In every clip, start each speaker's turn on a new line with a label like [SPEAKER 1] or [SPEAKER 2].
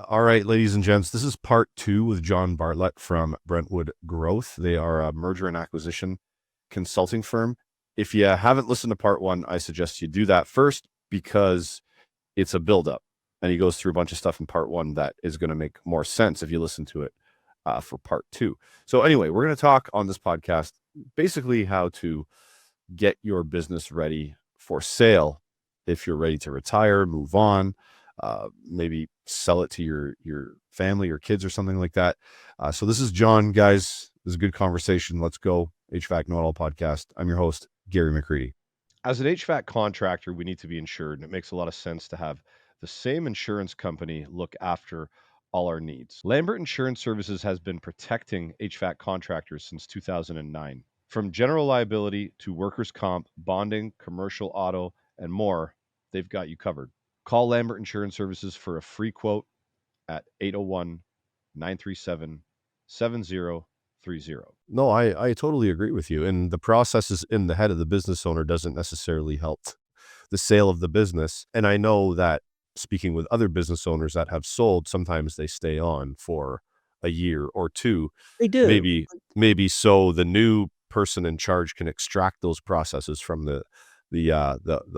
[SPEAKER 1] All right, ladies and gents, this is part 2 with John Bartlett from Brentwood Growth. They are a merger and acquisition consulting firm. If you haven't listened to part 1, I suggest you do that first because it's a buildup. And he goes through a bunch of stuff in part 1 that is going to make more sense if you listen to it for part 2. So anyway, we're going to talk on this podcast basically how to get your business ready for sale if you're ready to retire, move on, maybe sell it to your family or kids or something like that. So this is John, guys. This is a good conversation. Let's go. HVAC Know-It-All podcast. I'm your host, Gary McCreadie. As an HVAC contractor, we need to be insured, and it makes a lot of sense to have the same insurance company look after all our needs. Lambert Insurance Services has been protecting HVAC contractors since 2009. From general liability to workers' comp, bonding, commercial auto, and more, they've got you covered. Call Lambert Insurance Services for a free quote at 801-937-7030. No, I totally agree with you. And the processes in the head of the business owner doesn't necessarily help the sale of the business. And I know that speaking with other business owners that have sold, sometimes they stay on for a year or two.
[SPEAKER 2] They do.
[SPEAKER 1] Maybe so the new person in charge can extract those processes from the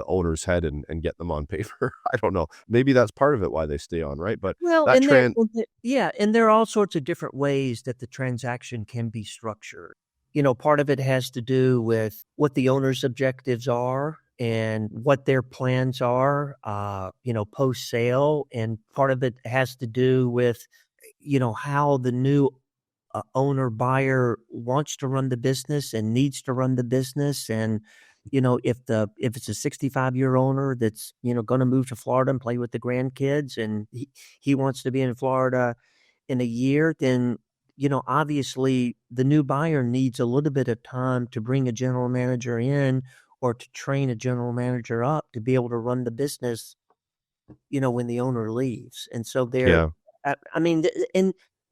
[SPEAKER 1] owner's head and get them on paper. I don't know. Maybe that's part of it why they stay on, right? But
[SPEAKER 2] Well,
[SPEAKER 1] that
[SPEAKER 2] and there are all sorts of different ways that the transaction can be structured. Part of it has to do with what the owner's objectives are and what their plans are, post-sale. And part of it has to do with, how the new owner buyer wants to run the business and needs to run the business. And if it's a 65-year owner that's going to move to Florida and play with the grandkids, and he wants to be in Florida in a year, then obviously the new buyer needs a little bit of time to bring a general manager in or to train a general manager up to be able to run the business when the owner leaves. And so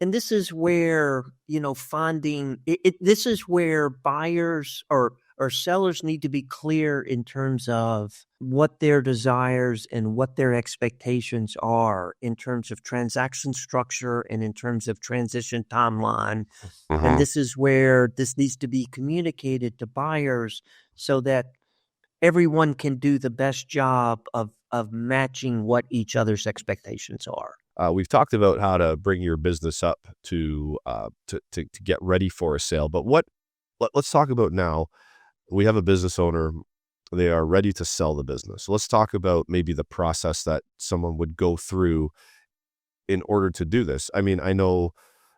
[SPEAKER 2] and this is where this is where buyers or sellers need to be clear in terms of what their desires and what their expectations are in terms of transaction structure and in terms of transition timeline.
[SPEAKER 1] Mm-hmm.
[SPEAKER 2] And this is where this needs to be communicated to buyers so that everyone can do the best job of matching what each other's expectations are.
[SPEAKER 1] We've talked about how to bring your business up to get ready for a sale, but let's talk about now. We have a business owner. They are ready to sell the business. So let's talk about maybe the process that someone would go through in order to do this. I mean, I know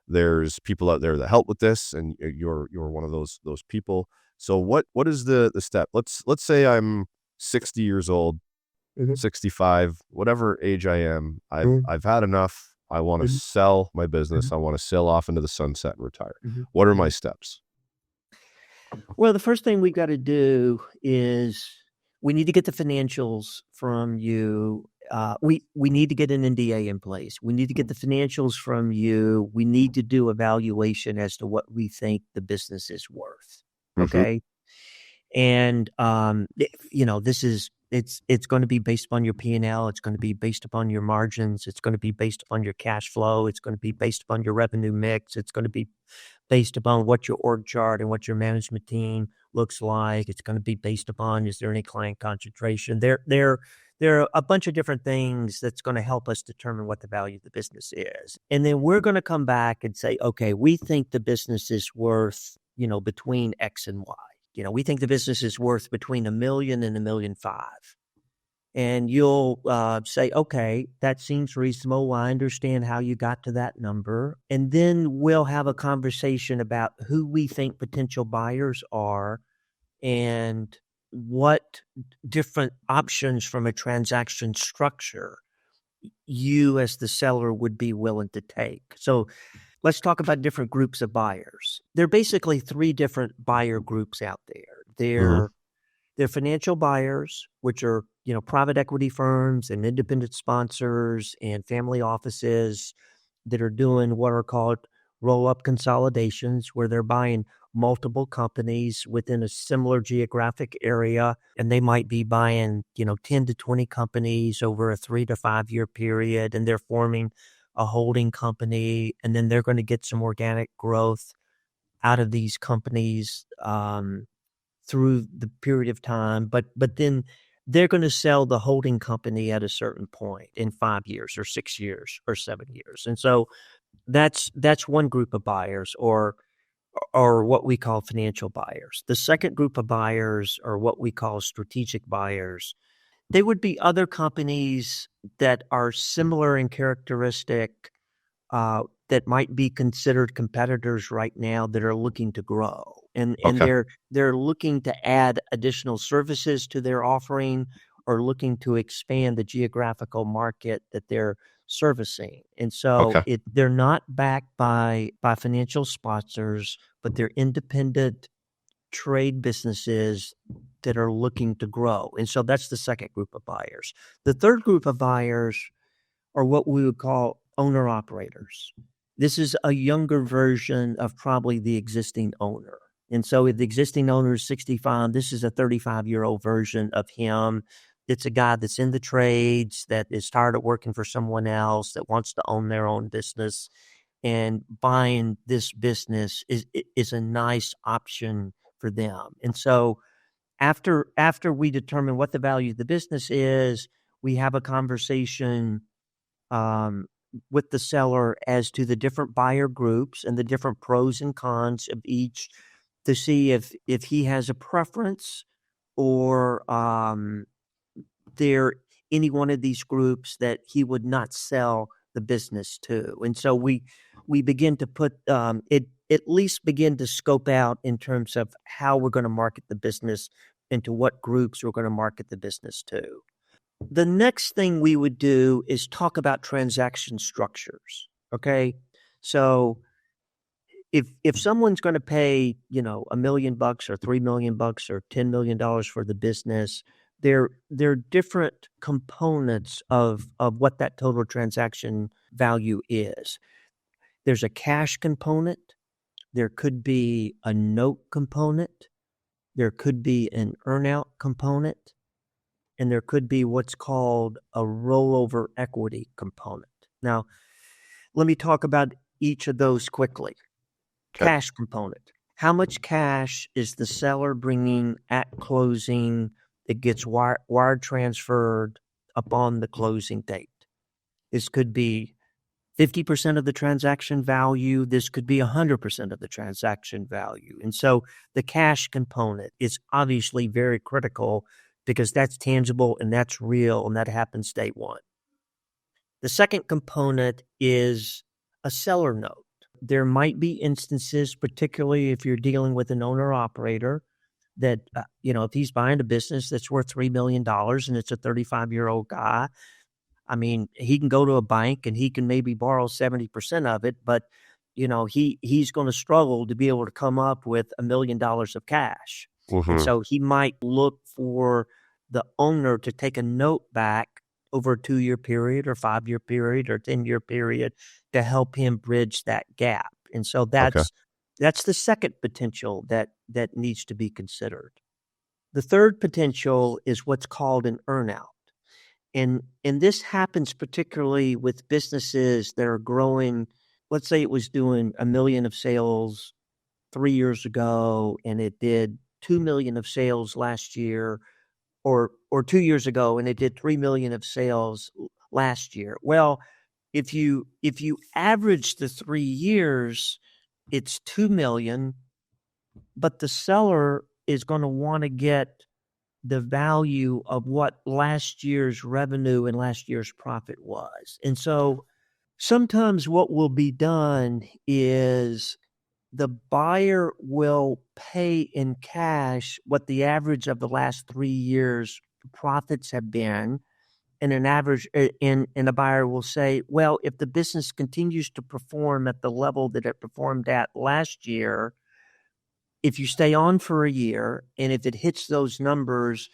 [SPEAKER 1] there's people out there that help with this, and you're one of those people. So what is the step? Let's say I'm 60 years old, 65, whatever age I am. I've had enough. I want to sell my business. I want to sail off into the sunset and retire. What are my steps?
[SPEAKER 2] Well, the first thing we got to do is we need to get the financials from you. We need to get an NDA in place. We need to get the financials from you. We need to do a valuation as to what we think the business is worth. Okay. And, this is, it's going to be based upon your P&L. It's going to be based upon your margins. It's going to be based upon your cash flow. It's going to be based upon your revenue mix. It's going to be based upon what your org chart and what your management team looks like. It's going to be based upon, is there any client concentration? There are a bunch of different things that's going to help us determine what the value of the business is. And then we're going to come back and say, okay, we think the business is worth, between X and Y. We think the business is worth between $1 million and $1.5 million. And you'll say, okay, that seems reasonable. I understand how you got to that number. And then we'll have a conversation about who we think potential buyers are and what different options from a transaction structure you as the seller would be willing to take. So let's talk about different groups of buyers. There are basically 3 different buyer groups out there. They're financial buyers, which are, private equity firms and independent sponsors and family offices that are doing what are called roll-up consolidations, where they're buying multiple companies within a similar geographic area, and they might be buying, 10 to 20 companies over a 3 to 5 year period, and they're forming a holding company, and then they're going to get some organic growth out of these companies through the period of time. But then they're going to sell the holding company at a certain point in 5 years or 6 years or 7 years. And so that's one group of buyers, or what we call financial buyers. The second group of buyers are what we call strategic buyers. They would be other companies that are similar in characteristic, that might be considered competitors right now that are looking to grow. And
[SPEAKER 1] Okay.
[SPEAKER 2] they're looking to add additional services to their offering, or looking to expand the geographical market that they're servicing. And so
[SPEAKER 1] Okay.
[SPEAKER 2] they're not backed by financial sponsors, but they're independent trade businesses that are looking to grow. And so that's the second group of buyers. The third group of buyers are what we would call owner operators. This is a younger version of probably the existing owner. And so if the existing owner is 65, this is a 35-year-old version of him. It's a guy that's in the trades, that is tired of working for someone else, that wants to own their own business. And buying this business is a nice option for them. And so after we determine what the value of the business is, we have a conversation with the seller as to the different buyer groups and the different pros and cons of each, to see if he has a preference, or there any one of these groups that he would not sell the business to. And so we begin to put at least begin to scope out in terms of how we're going to market the business and to what groups we're going to market the business to. The next thing we would do is talk about transaction structures. Okay. So if someone's going to pay, $1 million or $3 million or $10 million for the business, there are different components of what that total transaction value is. There's a cash component. There could be a note component. There could be an earnout component. And there could be what's called a rollover equity component. Now, let me talk about each of those quickly.
[SPEAKER 1] Okay.
[SPEAKER 2] Cash component. How much cash is the seller bringing at closing that gets wire transferred upon the closing date? This could be 50% of the transaction value. This could be 100% of the transaction value. And so the cash component is obviously very critical, because that's tangible and that's real, and that happens day one. The second component is a seller note. There might be instances, particularly if you're dealing with an owner-operator, that, if he's buying a business that's worth $3 million and it's a 35-year-old guy, I mean, he can go to a bank and he can maybe borrow 70% of it, but, he's going to struggle to be able to come up with $1 million of cash.
[SPEAKER 1] Mm-hmm.
[SPEAKER 2] And so he might look for the owner to take a note back over a 2-year period or 5-year period or 10-year period to help him bridge that gap. And so that's the second potential that needs to be considered. The third potential is what's called an earnout. And this happens particularly with businesses that are growing. Let's say it was doing $1 million of sales 3 years ago, and it did $2 million of sales last year, or 2 years ago, and it did $3 million of sales last year. Well, if you average the 3 years, it's $2 million, but the seller is going to want to get the value of what last year's revenue and last year's profit was. And so sometimes what will be done is the buyer will pay in cash what the average of the last 3 years profits have been. And the buyer will say, well, if the business continues to perform at the level that it performed at last year, if you stay on for a year, and if it hits those numbers,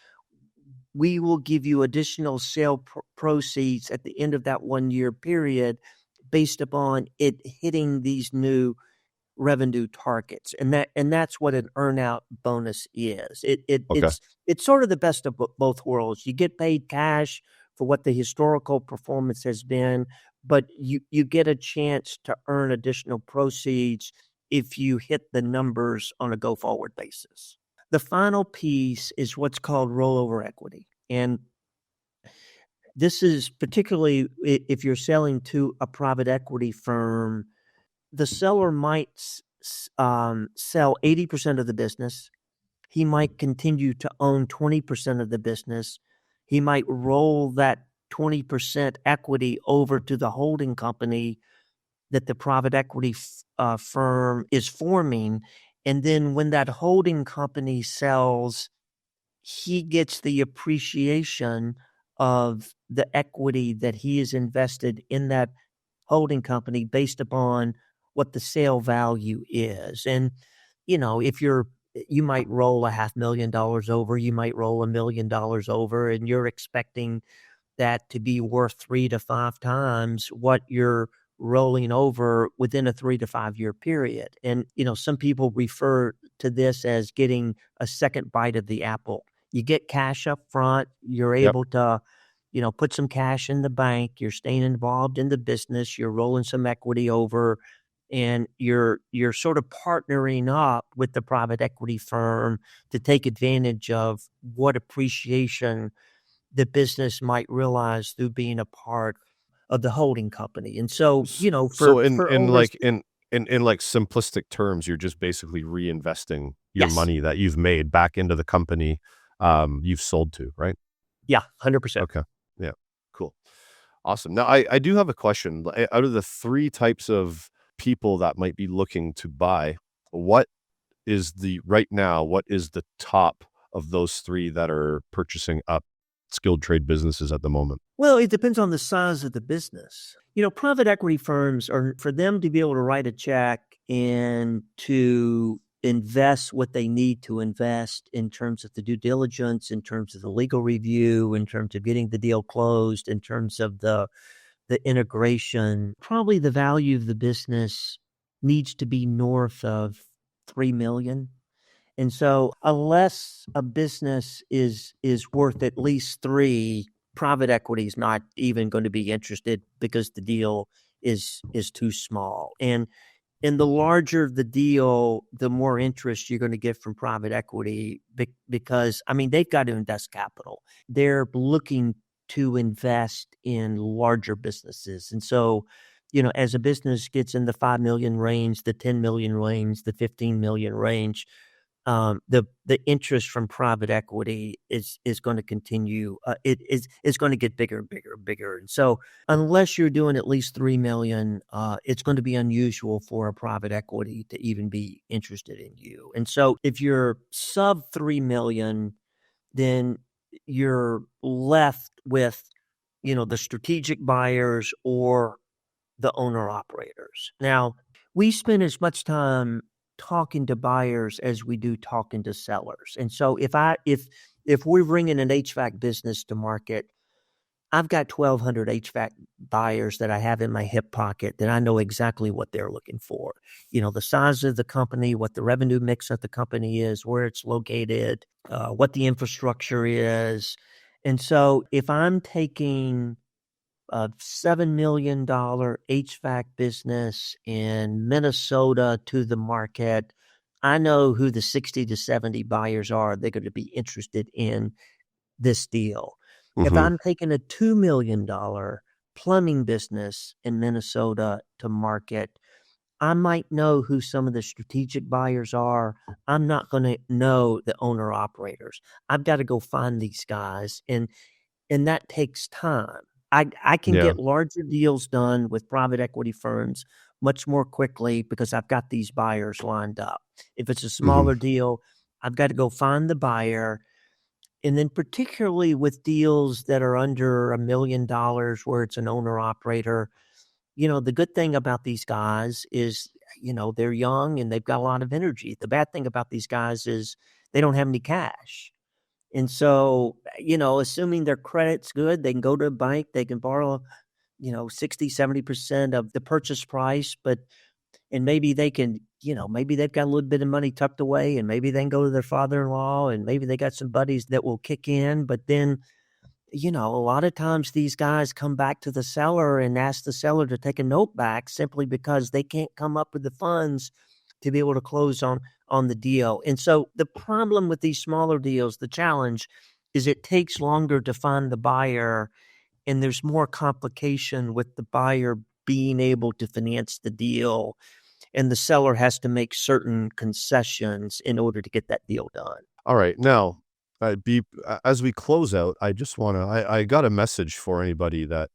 [SPEAKER 2] we will give you additional sale proceeds at the end of that 1 year period based upon it hitting these new revenue targets. And that's what an earnout bonus is. It's sort of the best of both worlds. You get paid cash for what the historical performance has been, but you get a chance to earn additional proceeds if you hit the numbers on a go-forward basis. The final piece is what's called rollover equity. And this is particularly if you're selling to a private equity firm, the seller might sell 80% of the business. He might continue to own 20% of the business. He might roll that 20% equity over to the holding company that the private equity firm is forming. And then when that holding company sells, he gets the appreciation of the equity that he has invested in that holding company based upon what the sale value is. And, if you might roll $500,000 over, you might roll $1 million over, and you're expecting that to be worth 3 to 5 times what you're rolling over within a 3 to 5 year period. And, some people refer to this as getting a second bite of the apple. You get cash up front, you're
[SPEAKER 1] Yep.
[SPEAKER 2] able to, put some cash in the bank, you're staying involved in the business, you're rolling some equity over, and you're sort of partnering up with the private equity firm to take advantage of what appreciation the business might realize through being a part of the holding company. And so,
[SPEAKER 1] So
[SPEAKER 2] for owners,
[SPEAKER 1] in like simplistic terms, you're just basically reinvesting your
[SPEAKER 2] yes,
[SPEAKER 1] money that you've made back into the company you've sold to, right?
[SPEAKER 2] yeah, 100%.
[SPEAKER 1] Okay. Yeah. Cool. Awesome. Now I do have a question. Out of the 3 types of people that might be looking to buy, what is what is the top of those 3 that are purchasing up skilled trade businesses at the moment?
[SPEAKER 2] Well, it depends on the size of the business. Private equity firms are for them to be able to write a check and to invest what they need to invest in terms of the due diligence, in terms of the legal review, in terms of getting the deal closed, in terms of the integration. Probably the value of the business needs to be north of 3 million. And so unless a business is worth at least 3, private equity is not even going to be interested because the deal is too small. And the larger the deal, the more interest you're going to get from private equity because, they've got to invest capital. They're looking to invest in larger businesses. And so, as a business gets in the 5 million range, the 10 million range, the 15 million range, the interest from private equity is going to continue. It is going to get bigger and bigger and bigger. And so, unless you're doing at least 3 million, it's going to be unusual for a private equity to even be interested in you. And so, if you're sub 3 million, then you're left with, the strategic buyers or the owner operators. Now, we spend as much time talking to buyers as we do talking to sellers. And so if we're bringing an HVAC business to market, I've got 1,200 HVAC buyers that I have in my hip pocket that I know exactly what they're looking for. The size of the company, what the revenue mix of the company is, where it's located, what the infrastructure is. And so if I'm taking a $7 million HVAC business in Minnesota to the market, I know who the 60 to 70 buyers are. They're going to be interested in this deal. If
[SPEAKER 1] Mhm.
[SPEAKER 2] I'm taking a $2 million plumbing business in Minnesota to market, I might know who some of the strategic buyers are. I'm not going to know the owner operators. I've got to go find these guys, and that takes time. I can
[SPEAKER 1] Yeah.
[SPEAKER 2] get larger deals done with private equity firms much more quickly because I've got these buyers lined up. If it's a
[SPEAKER 1] Mhm.
[SPEAKER 2] smaller deal, I've got to go find the buyer. And then particularly with deals that are under $1 million where it's an owner operator, the good thing about these guys is, they're young and they've got a lot of energy. The bad thing about these guys is they don't have any cash. And so, assuming their credit's good, they can go to a bank, they can borrow, 60, 70% of the purchase price, and maybe they can, maybe they've got a little bit of money tucked away and maybe they can go to their father-in-law and maybe they got some buddies that will kick in. But then a lot of times these guys come back to the seller and ask the seller to take a note back simply because they can't come up with the funds to be able to close on the deal. And so the problem with these smaller deals, the challenge is it takes longer to find the buyer, and there's more complication with the buyer being able to finance the deal, and the seller has to make certain concessions in order to get that deal done.
[SPEAKER 1] All right. Now, as we close out, I just want to, I got a message for anybody that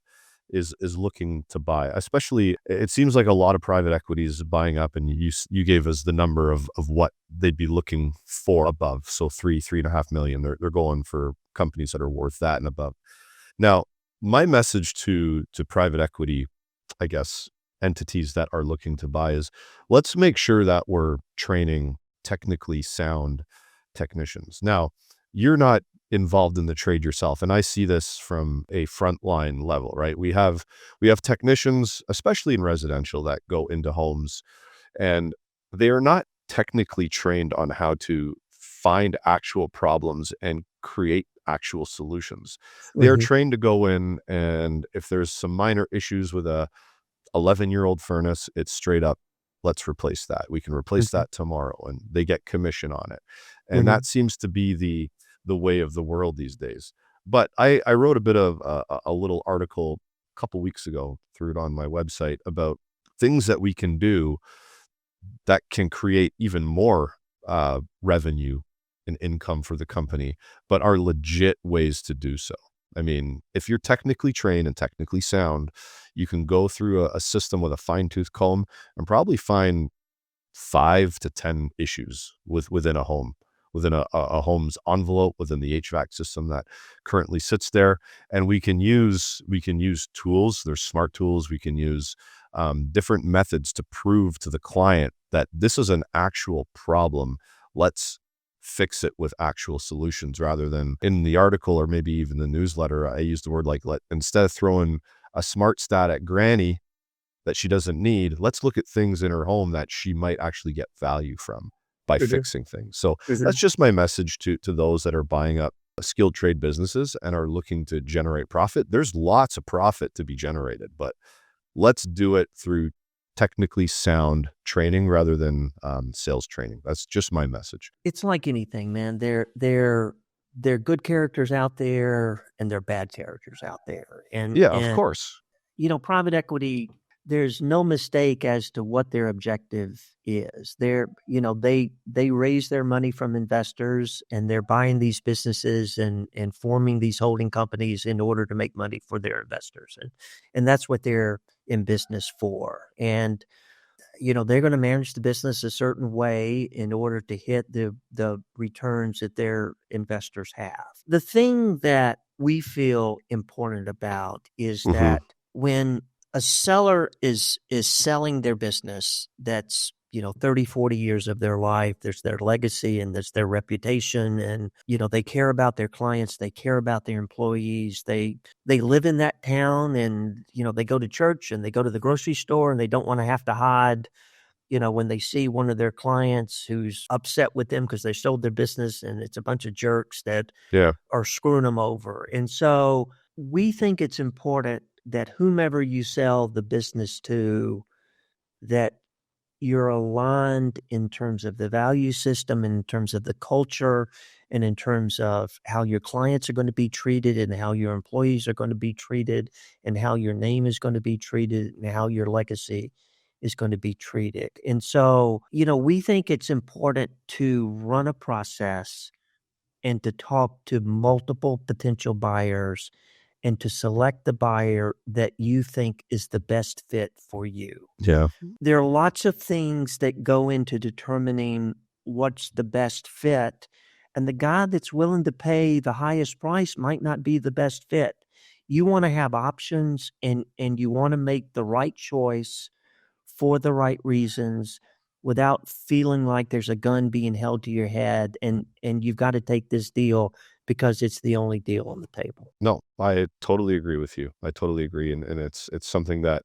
[SPEAKER 1] is looking to buy, especially it seems like a lot of private equity is buying up, and you gave us the number of what they'd be looking for above. So 3.5 million, they're going for companies that are worth that and above. Now, my message to private equity, I guess, entities that are looking to buy is let's make sure that we're training technically sound technicians. Now, you're not involved in the trade yourself, and I see this from a frontline level, right? We have technicians, especially in residential, that go into homes, and they are not technically trained on how to find actual problems and create actual solutions. They're
[SPEAKER 2] Mhm.
[SPEAKER 1] trained to go in, and if there's some minor issues with a 11-year-old furnace, it's straight up, let's replace that. We can replace
[SPEAKER 2] Mhm.
[SPEAKER 1] that tomorrow, and they get commission on it. And that
[SPEAKER 2] Mhm.
[SPEAKER 1] seems to be the way of the world these days. But I wrote a bit of a little article a couple weeks ago, threw it on my website about things that we can do that can create even more revenue and income for the company, but are legit ways to do so. I mean, if you're technically trained and technically sound, you can go through a system with a fine tooth comb and probably find 5 to 10 issues within a home, within a home's envelope, within the HVAC system that currently sits there. And we can use tools. There's smart tools. We can use different methods to prove to the client that this is an actual problem. Let's fix it with actual solutions, rather than in the article or maybe even the newsletter. I used the word like, instead of throwing a smart stat at granny that she doesn't need, let's look at things in her home that she might actually get value from by
[SPEAKER 2] Mhm.
[SPEAKER 1] fixing things. So that's
[SPEAKER 2] Mhm.
[SPEAKER 1] just my message to those that are buying up skilled trade businesses and are looking to generate profit. There's lots of profit to be generated, but let's do it through technically sound training rather than sales training. That's just my message.
[SPEAKER 2] It's like anything, man. They're good characters out there and they're bad characters out there. And
[SPEAKER 1] Yeah, of
[SPEAKER 2] and
[SPEAKER 1] course.
[SPEAKER 2] private equity, there's no mistake as to what their objective is. They raise their money from investors, and they're buying these businesses and forming these holding companies in order to make money for their investors. And that's what they're in business for. And they're going to manage the business a certain way in order to hit the returns that their investors have. The thing that we feel important about is
[SPEAKER 1] Hmm.
[SPEAKER 2] that when a seller is selling their business, that's 30, 40 years of their life, there's their legacy and there's their reputation, and they care about their clients, they care about their employees, they live in that town, and they go to church and they go to the grocery store, and they don't want to have to hide when they see one of their clients who's upset with them because they sold their business and it's a bunch of jerks that
[SPEAKER 1] Yeah.
[SPEAKER 2] are screwing them over. And so we think it's important that whomever you sell the business to, that you're aligned in terms of the value system, in terms of the culture, and in terms of how your clients are going to be treated and how your employees are going to be treated and how your name is going to be treated and how your legacy is going to be treated. And so, we think it's important to run a process and to talk to multiple potential buyers and to select the buyer that you think is the best fit for you.
[SPEAKER 1] Yeah.
[SPEAKER 2] There are lots of things that go into determining what's the best fit, and the guy that's willing to pay the highest price might not be the best fit. You want to have options, and you want to make the right choice for the right reasons without feeling like there's a gun being held to your head, and you've got to take this deal because it's the only deal on the table.
[SPEAKER 1] No, I totally agree with you. I totally agree. And it's something that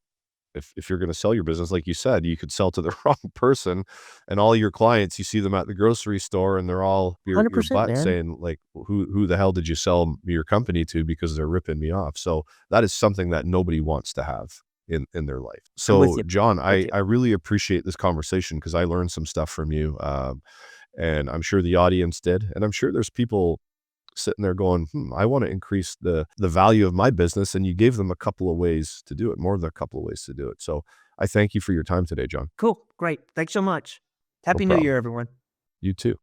[SPEAKER 1] if you're going to sell your business, like you said, you could sell to the wrong person, and all your clients, you see them at the grocery store and they're all your
[SPEAKER 2] 100%,
[SPEAKER 1] butt
[SPEAKER 2] man.
[SPEAKER 1] saying like, who the hell did you sell your company to, because they're ripping me off. So that is something that nobody wants to have in their life.
[SPEAKER 2] I'm with
[SPEAKER 1] So
[SPEAKER 2] you.
[SPEAKER 1] John,
[SPEAKER 2] With you.
[SPEAKER 1] I really appreciate this conversation, because I learned some stuff from you. And I'm sure the audience did. And I'm sure there's people sitting there going, I want to increase the value of my business. And you gave them a couple of ways to do it, more than a couple of ways to do it. So I thank you for your time today, John.
[SPEAKER 2] Cool. Great. Thanks so much.
[SPEAKER 1] No
[SPEAKER 2] Happy New
[SPEAKER 1] problem.
[SPEAKER 2] Year, everyone.
[SPEAKER 1] You too.